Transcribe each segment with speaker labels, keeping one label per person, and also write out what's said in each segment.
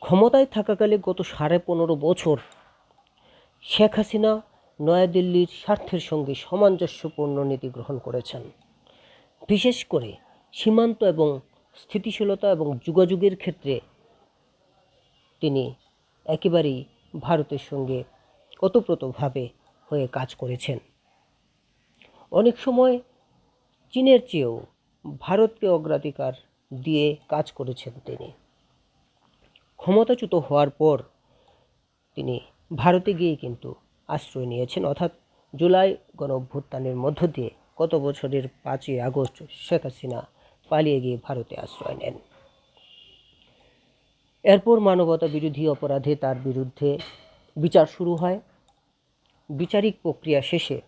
Speaker 1: ক্ষমতায় থাকাকালে গত 15.5 বছর শেখ হাসিনা নয়াদিল্লির স্বার্থের সঙ্গে সামঞ্জস্যপূর্ণ নীতি গ্রহণ করেছেন। বিশেষ করে সীমান্ত এবং স্থিতিশীলতা এবং যোগাযোগের ক্ষেত্রে তিনি একেবারেই ভারতের সঙ্গে ওতপ্রোতভাবে হয়ে কাজ করেছেন। অনেক সময় চীনের চেয়েও ভারতকে অগ্রাধিকার দিয়ে কাজ করেছেন তিনি। ক্ষমতাচ্যুত হওয়ার পর তিনি ভারতে গিয়ে কিন্তু আশ্রয় নিয়েছেন, অর্থাৎ জুলাই গণঅভ্যুত্থানের মধ্য দিয়ে গত বছরের 5ই আগস্ট শেখ হাসিনা পালিয়ে গিয়ে ভারতে আশ্রয় নেন। এরপর মানবতা বিরোধী অপরাধে তার বিরুদ্ধে বিচার শুরু হয়। বিচারিক প্রক্রিয়া শেষে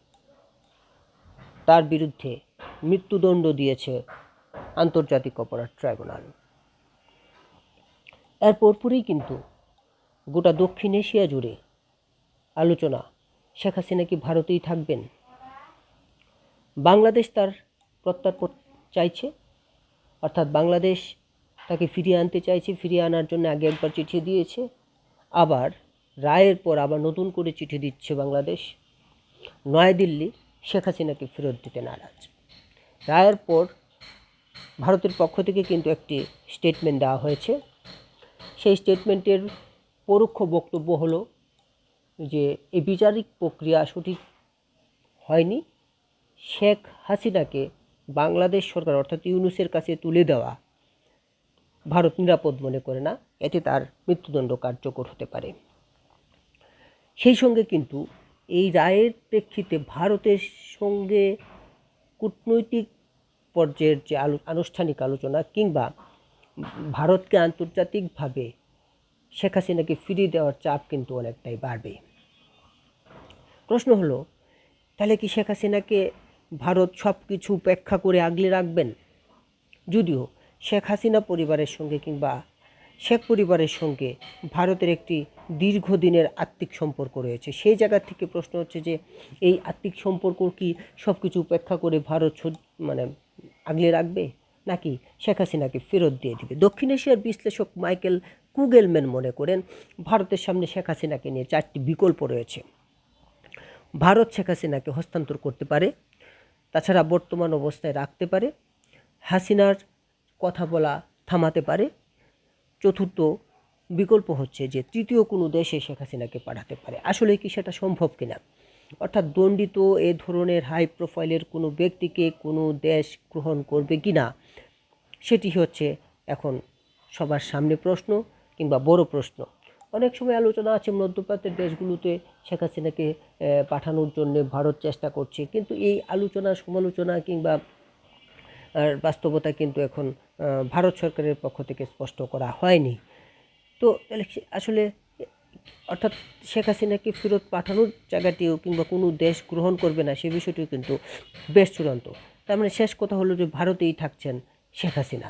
Speaker 1: তার বিরুদ্ধে মৃত্যুদণ্ড দিয়েছে আন্তর্জাতিক অপরাধ ট্রাইব্যুনাল। এর পরপরই কিন্তু গোটা দক্ষিণ এশিয়া জুড়ে আলোচনা, শেখ হাসিনা কি ভারতেই থাকবেন? বাংলাদেশ তার প্রত্যার্পণ চাইছে, অর্থাৎ বাংলাদেশ তাকে ফিরিয়ে আনতে চাইছে। ফিরিয়ে আনার জন্য আগে একবার চিঠি দিয়েছে, আবার রায়ের পর আবার নতুন করে চিঠি দিচ্ছে বাংলাদেশ। নয়াদিল্লি শেখ হাসিনাকে ফেরত দিতে নারাজ। রায়ের পর ভারতের পক্ষ থেকে কিন্তু একটি স্টেটমেন্ট দেওয়া হয়েছে। সেই স্টেটমেন্টের পরোক্ষ বক্তব্য হলো যে এই বিচারিক প্রক্রিয়া সঠিক হয়নি। শেখ হাসিনাকে বাংলাদেশ সরকার অর্থাৎ ইউনূসের কাছে তুলে দেওয়া ভারত নিরাপদ মনে করে না, এতে তার মৃত্যুদণ্ড কার্যকর হতে পারে। সেই সঙ্গে কিন্তু এই রায়ের প্রেক্ষিতে ভারতের সঙ্গে কূটনৈতিক পর্যায়ের যে আনুষ্ঠানিক আলোচনা কিংবা ভারতকে আন্তর্জাতিকভাবে শেখ হাসিনাকে ফিরিয়ে দেওয়ার চাপ কিন্তু অনেকটাই বাড়বে। প্রশ্ন হলো, তাহলে কি শেখ হাসিনাকে ভারত সব কিছু উপেক্ষা করে আগলে রাখবেন? যদিও শেখ হাসিনা পরিবারের সঙ্গে কিংবা শেখ পরিবারের সঙ্গে ভারতের একটি দীর্ঘদিনের আত্মিক সম্পর্ক রয়েছে, সেই জায়গা থেকে প্রশ্ন হচ্ছে যে এই আত্মিক সম্পর্ক কি সব কিছু উপেক্ষা করে ভারত আগলে রাখবে, নাকি শেখ হাসিনাকে ফেরত দিয়ে দিবে? দক্ষিণ এশিয়ার বিশ্লেষক মাইকেল কুগেলম্যান মনে করেন ভারতের সামনে শেখ হাসিনাকে নিয়ে 4টি বিকল্প রয়েছে। ভারত শেখ হাসিনাকে হস্তান্তর করতে পারে, তাছাড়া বর্তমান অবস্থায় রাখতে পারে, হাসিনার কথা বলা থামাতে পারে। চতুর্থ বিকল্প হচ্ছে যে তৃতীয় কোনো দেশে শেখ হাসিনাকে পাঠাতে পারে। আসলে কি সেটা সম্ভব কিনা, অর্থাৎ দণ্ডিত এ ধরনের হাই প্রোফাইলের কোনো ব্যক্তিকে কোনো দেশ গ্রহণ করবে কিনা, সেটি হচ্ছে এখন সবার সামনে প্রশ্ন কিংবা বড় প্রশ্ন। অনেক সময় আলোচনা আছে মধ্যপ্রাচ্যের দেশগুলোতে শেখ হাসিনাকে পাঠানোর জন্য ভারত চেষ্টা করছে, কিন্তু এই আলোচনা সমালোচনা কিংবা বাস্তবতা কিন্তু এখন ভারত সরকারের পক্ষ থেকে স্পষ্ট করা হয়নি। তো আসলে অর্থাৎ শেখ হাসিনাকে ফেরত পাঠানোর জায়গাটিও কিংবা কোনো দেশ গ্রহণ করবে না সে বিষয়টিও কিন্তু বেশ চূড়ান্ত। তার মানে শেষ কথা হলো যে ভারতেই থাকছেন শেখ হাসিনা।